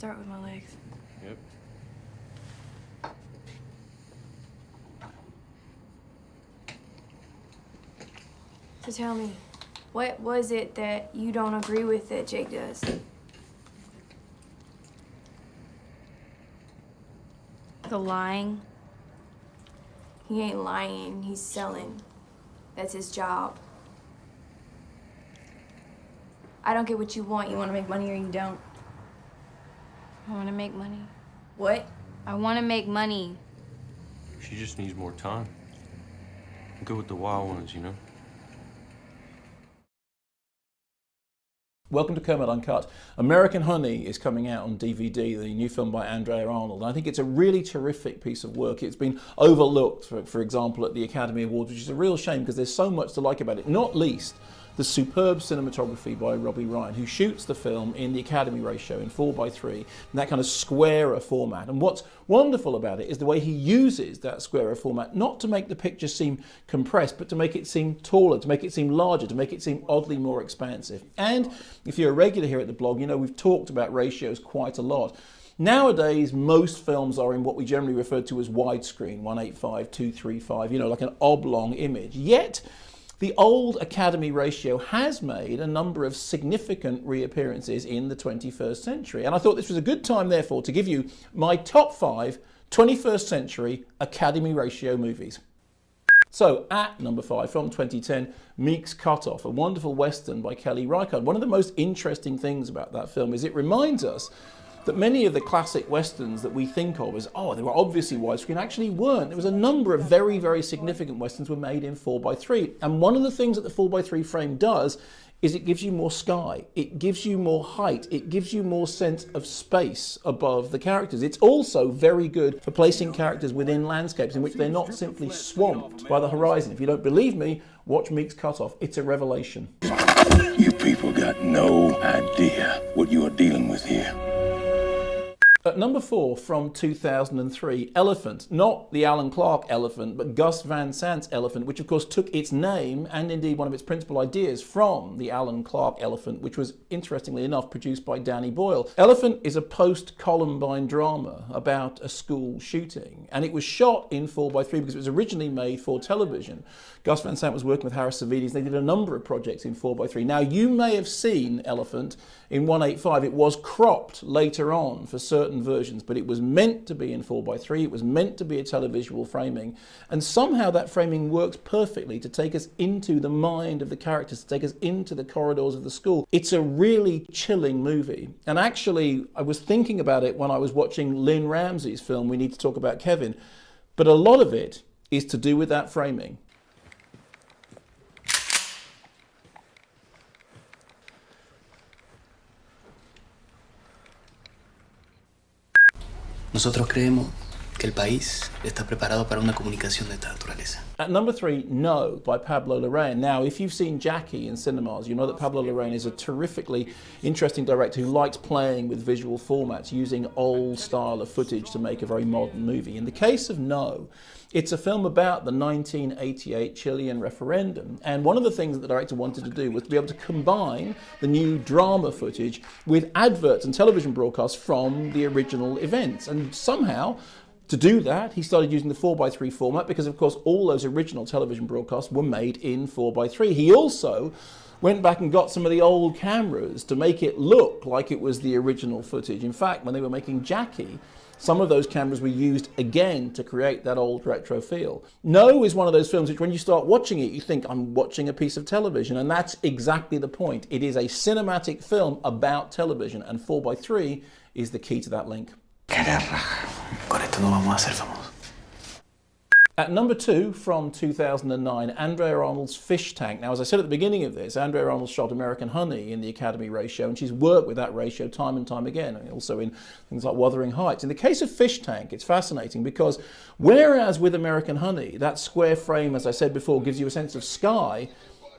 start with my legs. Yep. So tell me, what was it that you don't agree with that Jake does? The lying. He ain't lying, he's selling. That's his job. I don't get what you want. You want to make money or you don't. I want to make money. What? I want to make money. She just needs more time. I'm good with the wild ones, you know? Welcome to Kermode Uncut. American Honey is coming out on DVD, the new film by Andrea Arnold. And I think it's a really terrific piece of work. It's been overlooked, for example, at the Academy Awards, which is a real shame because there's so much to like about it, not least the superb cinematography by Robbie Ryan, who shoots the film in the Academy ratio in 4:3, in that kind of squarer format. And what's wonderful about it is the way he uses that squarer format, not to make the picture seem compressed, but to make it seem taller, to make it seem larger, to make it seem oddly more expansive. And if you're a regular here at the blog, you know we've talked about ratios quite a lot. Nowadays, most films are in what we generally refer to as widescreen, 185, 235, you know, like an oblong image. Yet, the old Academy ratio has made a number of significant reappearances in the 21st century. And I thought this was a good time, therefore, to give you my top 5 21st century Academy ratio movies. So, at number 5, from 2010, Meek's Cutoff, a wonderful Western by Kelly Reichardt. One of the most interesting things about that film is it reminds us that many of the classic Westerns that we think of as, oh, they were obviously widescreen, actually weren't. There was a number of very, very significant Westerns were made in 4:3. And one of the things that the 4:3 frame does is it gives you more sky, it gives you more height, it gives you more sense of space above the characters. It's also very good for placing characters within landscapes in which they're not simply swamped by the horizon. If you don't believe me, watch Meek's Cutoff. It's a revelation. You people got no idea what you are dealing with here. At number 4, from 2003, Elephant. Not the Alan Clark Elephant, but Gus Van Sant's Elephant, which of course took its name and indeed one of its principal ideas from the Alan Clark Elephant, which was, interestingly enough, produced by Danny Boyle. Elephant is a post-Columbine drama about a school shooting, and it was shot in 4:3 because it was originally made for television. Gus Van Sant was working with Harris Savides. They did a number of projects in 4:3. Now, you may have seen Elephant in 185. It was cropped later on for certain versions, but it was meant to be in 4:3. It was meant to be a televisual framing, and somehow that framing works perfectly to take us into the mind of the characters, to take us into the corridors of the school. It's a really chilling movie, and actually I was thinking about it when I was watching Lynn Ramsey's film We Need to Talk About Kevin, but a lot of it is to do with that framing. Nosotros creemos que el país está preparado para una comunicación de esta naturaleza. At number 3, No, by Pablo Larraín. Now, if you've seen Jackie in cinemas, you know that Pablo Larraín is a terrifically interesting director who likes playing with visual formats, using old style of footage to make a very modern movie. In the case of No, it's a film about the 1988 Chilean referendum, and one of the things that the director wanted to do was to be able to combine the new drama footage with adverts and television broadcasts from the original events. And somehow, to do that, he started using the 4:3 format because, of course, all those original television broadcasts were made in 4:3. He also went back and got some of the old cameras to make it look like it was the original footage. In fact, when they were making Jackie, some of those cameras were used again to create that old retro feel. No is one of those films which when you start watching it, you think, I'm watching a piece of television, and that's exactly the point. It is a cinematic film about television, and 4:3 is the key to that link. Con esto no vamos a ser famosos. At number 2, from 2009, Andrea Arnold's Fish Tank. Now, as I said at the beginning of this, Andrea Arnold shot American Honey in the Academy ratio, and she's worked with that ratio time and time again, and also in things like Wuthering Heights. In the case of Fish Tank, it's fascinating because whereas with American Honey, that square frame, as I said before, gives you a sense of sky,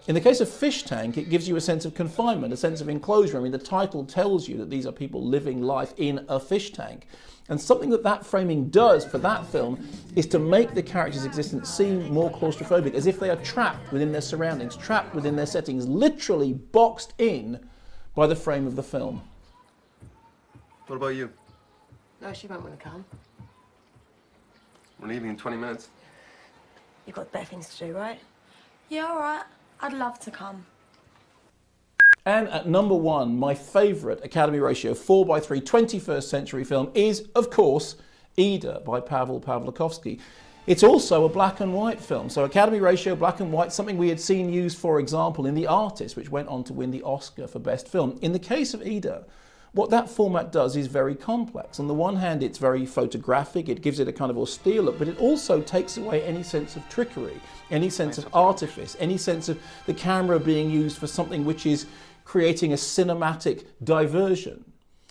in the case of Fish Tank, it gives you a sense of confinement, a sense of enclosure. I mean, the title tells you that these are people living life in a fish tank. And something that framing does for that film is to make the characters' existence seem more claustrophobic, as if they are trapped within their surroundings, trapped within their settings, literally boxed in by the frame of the film. What about you? No, she won't want to come. We're leaving in 20 minutes. You've got better things to do, right? Yeah, all right. I'd love to come. And at number one, my favourite Academy Ratio 4:3 21st century film is, of course, Ida by Pavel Pawlikowski. It's also a black and white film. So Academy Ratio, black and white, something we had seen used, for example, in The Artist, which went on to win the Oscar for Best Film. In the case of Ida, what that format does is very complex. On the one hand, it's very photographic, it gives it a kind of austere look, but it also takes away any sense of trickery, any sense of artifice, any sense of the camera being used for something which is creating a cinematic diversion.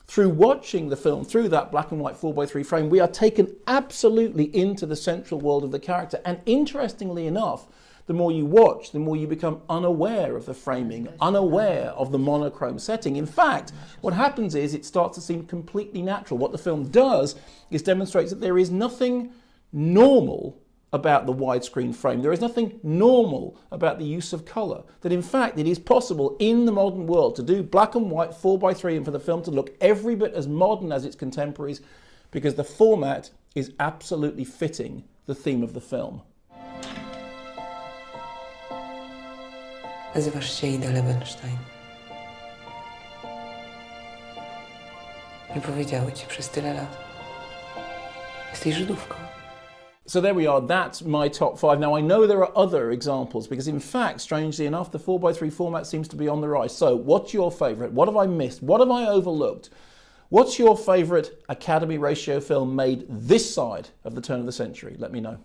Through watching the film, through that black and white 4:3 frame, we are taken absolutely into the central world of the character. And interestingly enough, the more you watch, the more you become unaware of the framing, unaware of the monochrome setting. In fact, what happens is it starts to seem completely natural. What the film does is demonstrates that there is nothing normal about the widescreen frame. There is nothing normal about the use of colour. That in fact it is possible in the modern world to do black and white 4:3 and for the film to look every bit as modern as its contemporaries, because the format is absolutely fitting the theme of the film. Nazywasz się Ida Lewenstein. Nie powiedziały ci przez tyle lat. Jesteś Żydówką. So there we are, that's my top five. Now I know there are other examples because in fact, strangely enough, the 4:3 format seems to be on the rise. So what's your favourite? What have I missed? What have I overlooked? What's your favourite Academy Ratio film made this side of the turn of the century? Let me know.